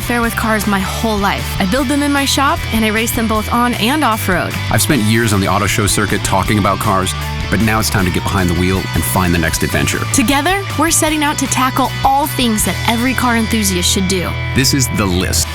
affair with cars my whole life. I build them in my shop, and I race them both on and off-road. I've spent years on the auto show circuit talking about cars, but now it's time to get behind the wheel and find the next adventure. Together, we're setting out to tackle all things that every car enthusiast should do. This is The List.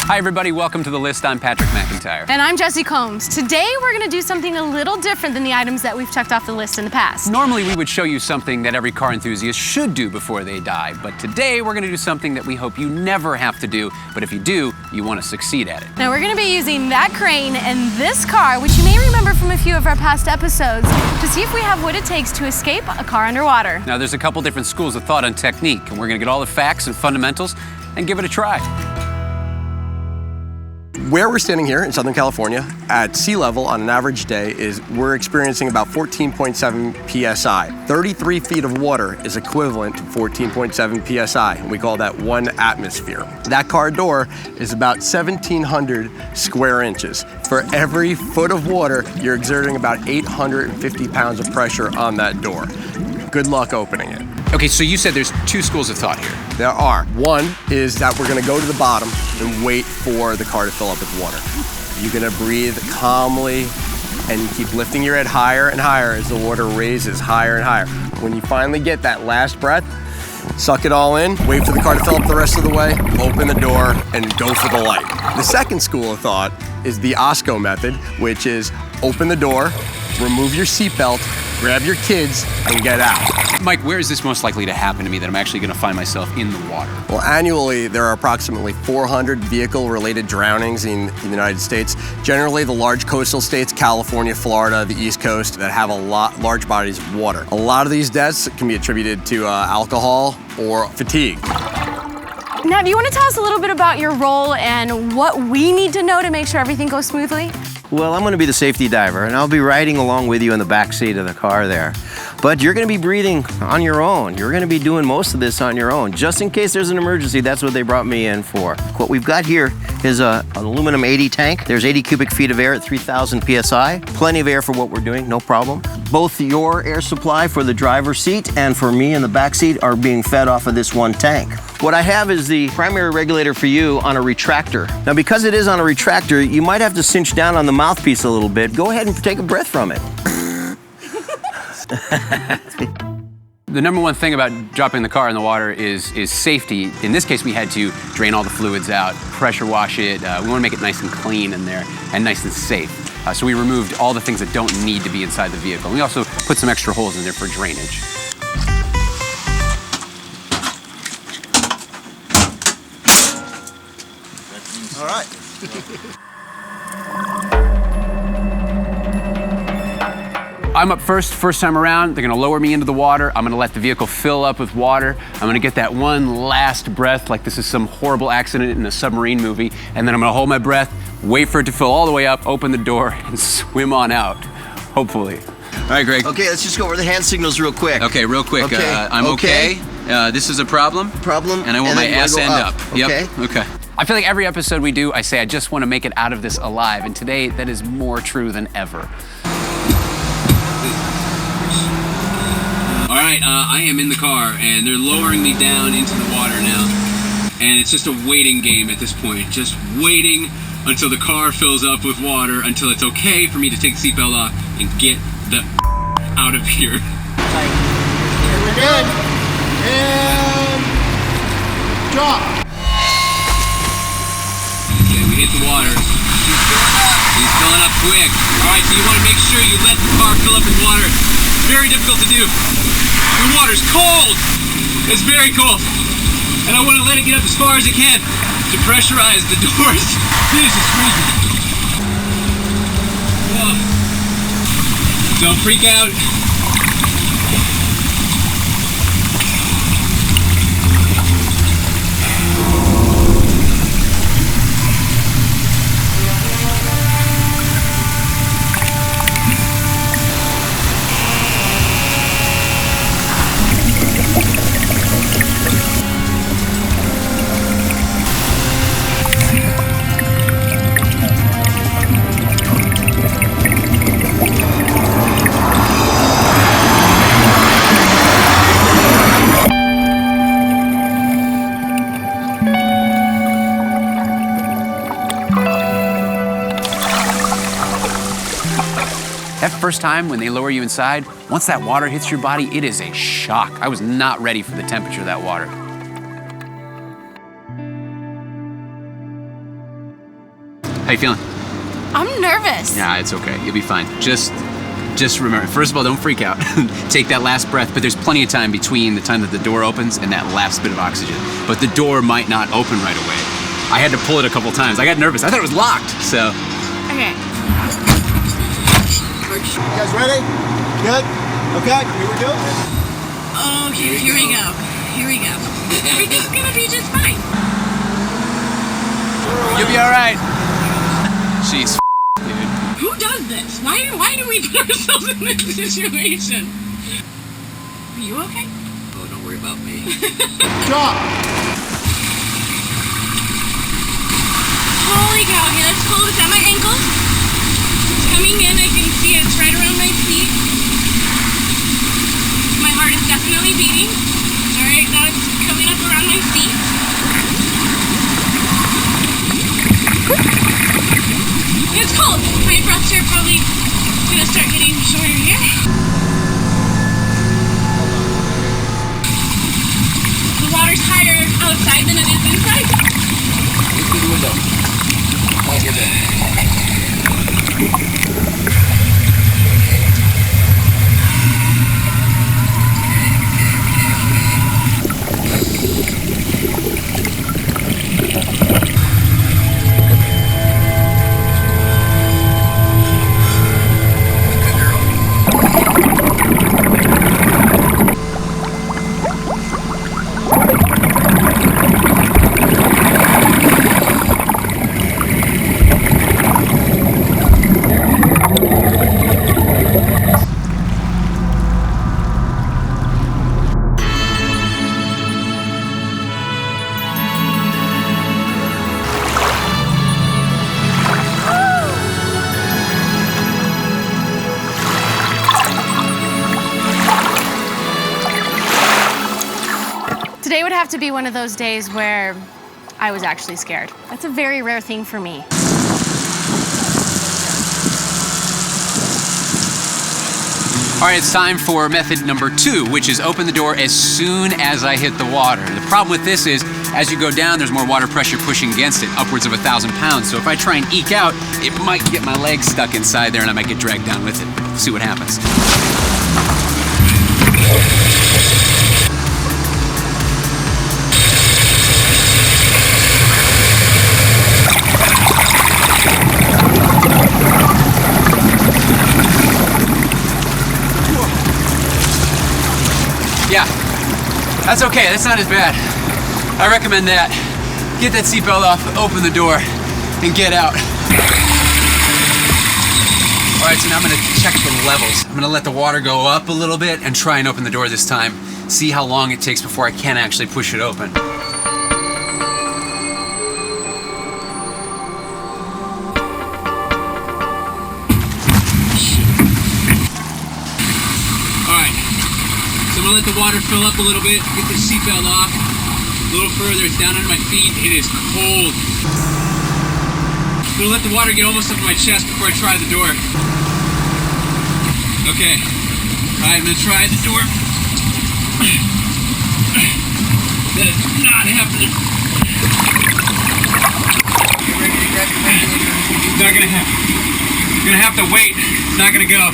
Hi everybody, welcome to The List. I'm Patrick McIntyre. And I'm Jessi Combs. Today we're going to do something a little different than the items that we've checked off the list in the past. Normally we would show you something that every car enthusiast should do before they die, but today we're going to do something that we hope you never have to do, but if you do, you want to succeed at it. Now we're going to be using that crane and this car, which you may remember from a few of our past episodes, to see if we have what it takes to escape a car underwater. Now there's a couple different schools of thought on technique, and we're going to get all the facts and fundamentals and give it a try. Where we're standing here in Southern California at sea level on an average day is we're experiencing about 14.7 psi. 33 feet of water is equivalent to 14.7 psi, and we call that 1 atmosphere. That car door is about 1,700 square inches. For every foot of water, you're exerting about 850 pounds of pressure on that door. Good luck opening it. Okay, so you said there's two schools of thought here. There are. One is that we're gonna go to the bottom and wait for the car to fill up with water. You're gonna breathe calmly and keep lifting your head higher and higher as the water raises higher and higher. When you finally get that last breath, suck it all in, wait for the car to fill up the rest of the way, open the door, and go for the light. The second school of thought is the OSCO method, which is open the door, remove your seatbelt, grab your kids, and get out. Mike, where is this most likely to happen to me that I'm actually going to find myself in the water? Well, annually, there are approximately 400 vehicle-related drownings in the United States. Generally, the large coastal states, California, Florida, the East Coast, that have large bodies of water. A lot of these deaths can be attributed to alcohol or fatigue. Now, do you want to tell us a little bit about your role and what we need to know to make sure everything goes smoothly? Well, I'm going to be the safety diver, and I'll be riding along with you in the back seat of the car there. But you're going to be breathing on your own. You're going to be doing most of this on your own. Just in case there's an emergency, that's what they brought me in for. What we've got here is an aluminum 80 tank. There's 80 cubic feet of air at 3,000 PSI. Plenty of air for what we're doing, no problem. Both your air supply for the driver's seat and for me in the back seat are being fed off of this one tank. What I have is the primary regulator for you on a retractor. Now, because it is on a retractor, you might have to cinch down on the mouthpiece a little bit. Go ahead and take a breath from it. The number one thing about dropping the car in the water is safety. In this case, we had to drain all the fluids out, pressure wash it. We want to make it nice and clean in there and nice and safe. So we removed all the things that don't need to be inside the vehicle. We also put some extra holes in there for drainage. All right. I'm up first time around. They're gonna lower me into the water. I'm gonna let the vehicle fill up with water. I'm gonna get that one last breath like this is some horrible accident in a submarine movie. And then I'm gonna hold my breath, wait for it to fill all the way up, open the door, and swim on out, hopefully. All right, Greg. Okay, let's just go over the hand signals real quick. Okay, real quick. Okay. I'm okay. This is a problem. And I want my ass end up. Okay. Yep. Okay. I feel like every episode we do, I say, I just want to make it out of this alive. And today, that is more true than ever. All right, I am in the car, and they're lowering me down into the water now. And it's just a waiting game at this point. Just waiting until the car fills up with water, until it's okay for me to take the seatbelt off and get the out of here. Here we go. And drop. Okay, we hit the water. He's filling up quick. All right, so you want to make sure you let the car fill up with water. It's very difficult to do. The water's cold. It's very cold. And I want to let it get up as far as it can to pressurize the doors. This is freezing. Oh. Don't freak out. That first time when they lower you inside, once that water hits your body, it is a shock. I was not ready for the temperature of that water. How you feeling? I'm nervous. Yeah, it's okay. You'll be fine. Just remember, first of all, don't freak out. Take that last breath, but there's plenty of time between the time that the door opens and that last bit of oxygen. But the door might not open right away. I had to pull it a couple times. I got nervous. I thought it was locked, so. Okay. You guys ready? Good? Okay, here we go. Okay, here we go. Here we go. Everything's gonna be just fine. You'll be all right. Jeez, dude. Who does this? Why do we put ourselves in this situation? Are you okay? Oh, don't worry about me. Drop. Holy cow, okay, that's cold. It's at my ankles. It's coming in, I can see it. It's right around my feet. My heart is definitely beating. Alright, now it's coming up around my feet. It's cold. My breaths are probably gonna start getting shorter here. The water's higher outside than it is inside. Look through the window. I'll get there. Today would have to be one of those days where I was actually scared. That's a very rare thing for me. All right, it's time for method number 2, which is open the door as soon as I hit the water. The problem with this is, as you go down, there's more water pressure pushing against it, upwards of 1,000 pounds. So if I try and eke out, it might get my legs stuck inside there and I might get dragged down with it. See what happens. Yeah, that's okay. That's not as bad. I recommend that. Get that seatbelt off, open the door, and get out. All right, so now I'm gonna check the levels. I'm gonna let the water go up a little bit and try and open the door this time. See how long it takes before I can actually push it open. I'm gonna let the water fill up a little bit, get the seatbelt off. A little further, it's down under my feet. It is cold. I'm gonna let the water get almost up to my chest before I try the door. Okay. All right, I'm gonna try the door. That is not happening. Get ready to grab your regulator. It's not gonna happen. You're gonna have to wait. It's not gonna go.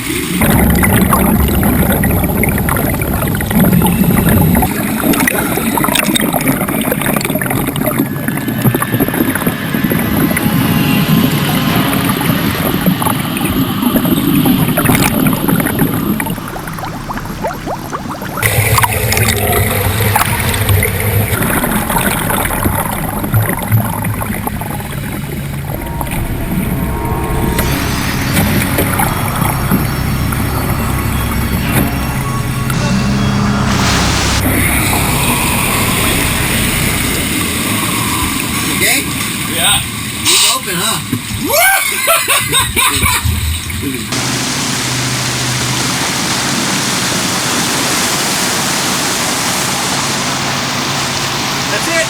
That's it.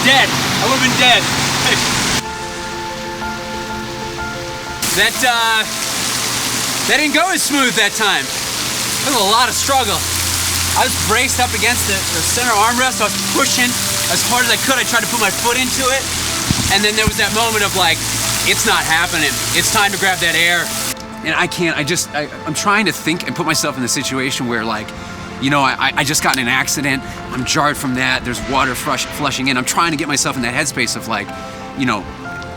Dead. I would have been dead. That didn't go as smooth that time. There was a lot of struggle. I was braced up against the center armrest. I was pushing as hard as I could. I tried to put my foot into it. And then there was that moment of like, it's not happening. It's time to grab that air. And I can't, I'm trying to think and put myself in the situation where like, you know, I just got in an accident. I'm jarred from that. There's water flushing in. I'm trying to get myself in that headspace of like, you know,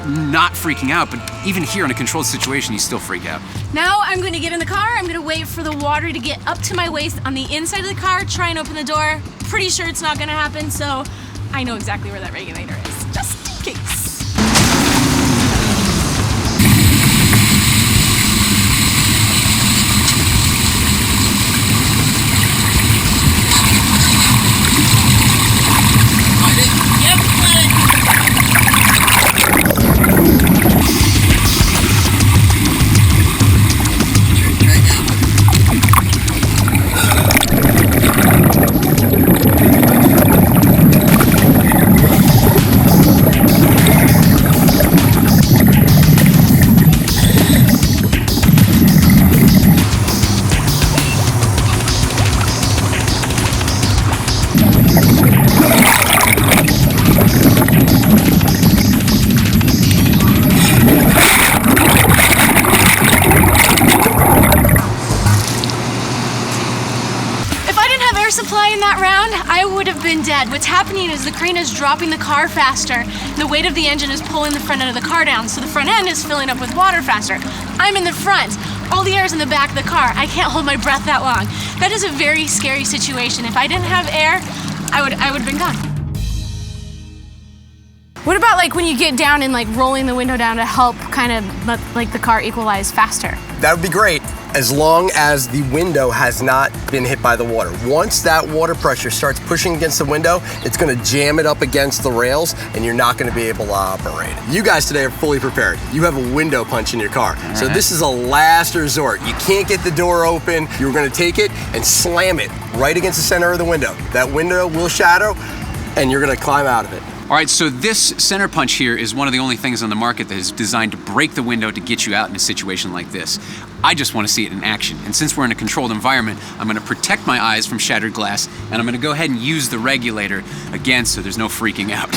not freaking out, but even here in a controlled situation, you still freak out. Now I'm going to get in the car. I'm going to wait for the water to get up to my waist on the inside of the car, try and open the door. Pretty sure it's not going to happen, so I know exactly where that regulator is, just in case. Supply in that round, I would have been dead. What's happening is the crane is dropping the car faster. The weight of the engine is pulling the front end of the car down, so the front end is filling up with water faster. I'm in the front. All the air is in the back of the car. I can't hold my breath that long. That is a very scary situation. If I didn't have air, I would have been gone. What about like when you get down and like rolling the window down to help kind of let like the car equalize faster? That would be great, as long as the window has not been hit by the water. Once that water pressure starts pushing against the window, it's gonna jam it up against the rails and you're not gonna be able to operate. You guys today are fully prepared. You have a window punch in your car. So this is a last resort. You can't get the door open. You're gonna take it and slam it right against the center of the window. That window will shatter and you're gonna climb out of it. All right, so this center punch here is one of the only things on the market that is designed to break the window to get you out in a situation like this. I just want to see it in action. And since we're in a controlled environment, I'm going to protect my eyes from shattered glass, and I'm going to go ahead and use the regulator again so there's no freaking out.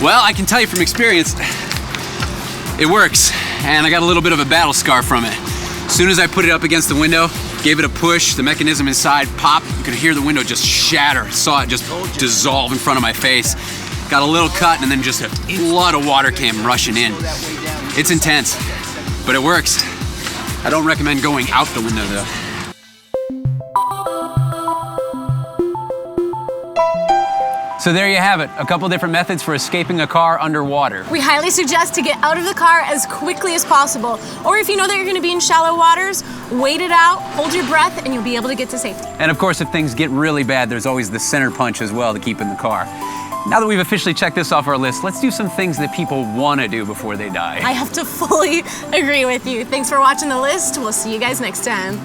Well, I can tell you from experience, it works, and I got a little bit of a battle scar from it. As soon as I put it up against the window, gave it a push, the mechanism inside popped, you could hear the window just shatter. Saw it just dissolve in front of my face. Got a little cut, and then just a flood of water came rushing in. It's intense, but it works. I don't recommend going out the window though. So there you have it, a couple different methods for escaping a car underwater. We highly suggest to get out of the car as quickly as possible. Or if you know that you're going to be in shallow waters, wait it out, hold your breath, and you'll be able to get to safety. And of course, if things get really bad, there's always the center punch as well to keep in the car. Now that we've officially checked this off our list, let's do some things that people want to do before they die. I have to fully agree with you. Thanks for watching the list. We'll see you guys next time.